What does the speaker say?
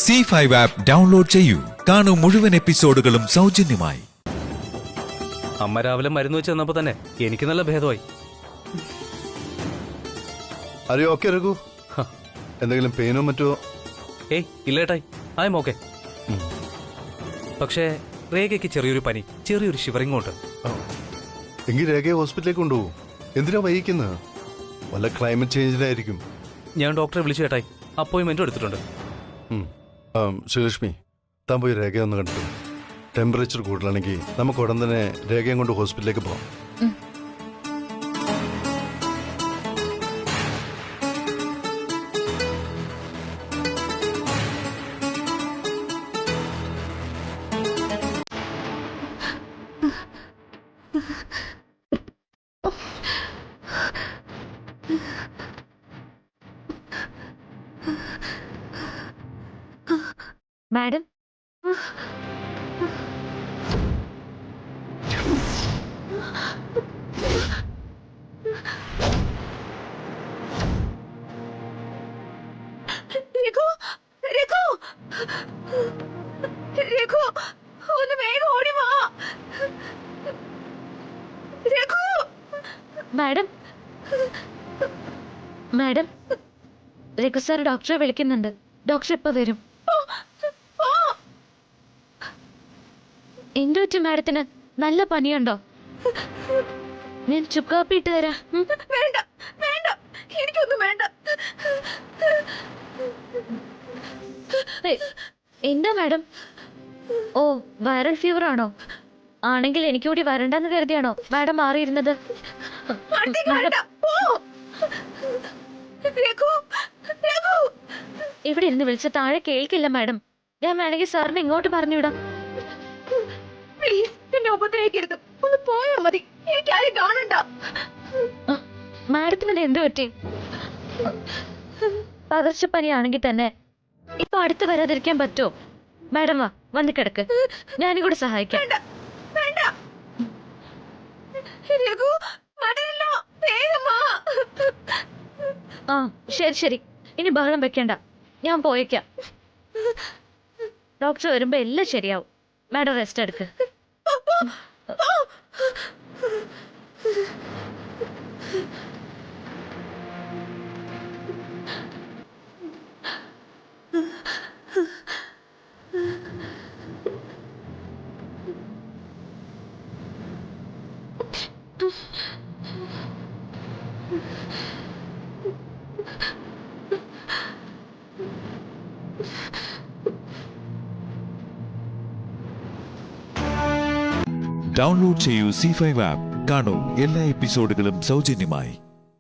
C5 app download ചെയ്യൂ. കാണൂ മുഴുവൻ എപ്പിസോഡുകളും സൗജന്യമായി. അമ്മ രാവിലെ മരുന്ന് വെച്ച് തന്നപ്പോ തന്നെ എനിക്ക് നല്ല ഭേദമായി. അറിയോ ഓക്കെ രഘു? എന്തെങ്കിലും പെയിനോ മറ്റോ? ഏയ് ഇല്ലേട്ടായി, ഐ എം ഓക്കെ. പക്ഷേ രേഖയ്ക്ക് ചെറിയൊരു പനി, ചെറിയൊരു ഷിവറിംഗ് ഉണ്ട്. എങ്കിൽ രേഖയെ ഹോസ്പിറ്റലിലേക്ക് കൊണ്ടുപോകും. എന്തിനാ വൈകിക്കുന്നത്? വല്ല ക്ലൈമറ്റ് ചേഞ്ചിലായിരിക്കും. ഞാൻ ഡോക്ടറെ വിളിച്ചു ചേട്ടായി, അപ്പോയിന്റ്മെന്റും എടുത്തിട്ടുണ്ട്. ശ്രീലക്ഷ്മി, താൻ പോയി രേഖയെ ഒന്ന് കണ്ടു. ടെമ്പറേച്ചർ കൂടുതലാണെങ്കിൽ നമുക്ക് ഉടൻ തന്നെ രേഖയും കൊണ്ട് ഹോസ്പിറ്റലിലേക്ക് പോകാം. Madam, madam, madam, Raghu sir ഡോക്ടറെ വിളിക്കുന്നുണ്ട്. ഡോക്ടർ ഇപ്പൊ വരും. എന്തു പറ്റി മാഡത്തിന്? നല്ല പനിയുണ്ടോ? ഞാൻ ചുക്ക് കാപ്പി ഇട്ട് തരാം. വേണ്ട വേണ്ട, എനിക്കൊന്നും വേണ്ട. എന്താ മാഡം? ഓ, വൈറൽ ഫീവർ ആണോ? ആണെങ്കിൽ എനിക്ക് കൂടി വരണ്ടെന്ന് കരുതിയാണോ മാഡം മാറിയിരുന്നത്? ഇവിടെ ഇരുന്ന് വിളിച്ച താഴെ കേൾക്കില്ല മാഡം. ഞാൻ വേണമെങ്കിൽ സാറിന് ഇങ്ങോട്ട് പറഞ്ഞുവിടാം. ഒന്ന് പോയാ മതി, എനിക്ക് ആരും കാണണ്ട. മാഡത്തിന് എന്ത് പറ്റി? പകർച്ചപ്പനിയാണെങ്കിൽ തന്നെ ഇപ്പൊ അടുത്ത് വരാതിരിക്കാൻ പറ്റുമോ? മാഡം വാ, വന്ന് കിടക്ക്, ഞാനും കൂടെ സഹായിക്കാം. ആ ശരി ശരി, ഇനി ബഹളം വെക്കണ്ട, ഞാൻ പോയേക്കാം. ഡോക്ടർ വരുമ്പോ എല്ലാം ശരിയാവും. മാഡം റെസ്റ്റ് എടുക്ക്. ഡൗൺലോഡ് ചെയ്യൂ C5 ആപ്പ്. കാണൂ എല്ലാ എപ്പിസോഡുകളും സൗജന്യമായി.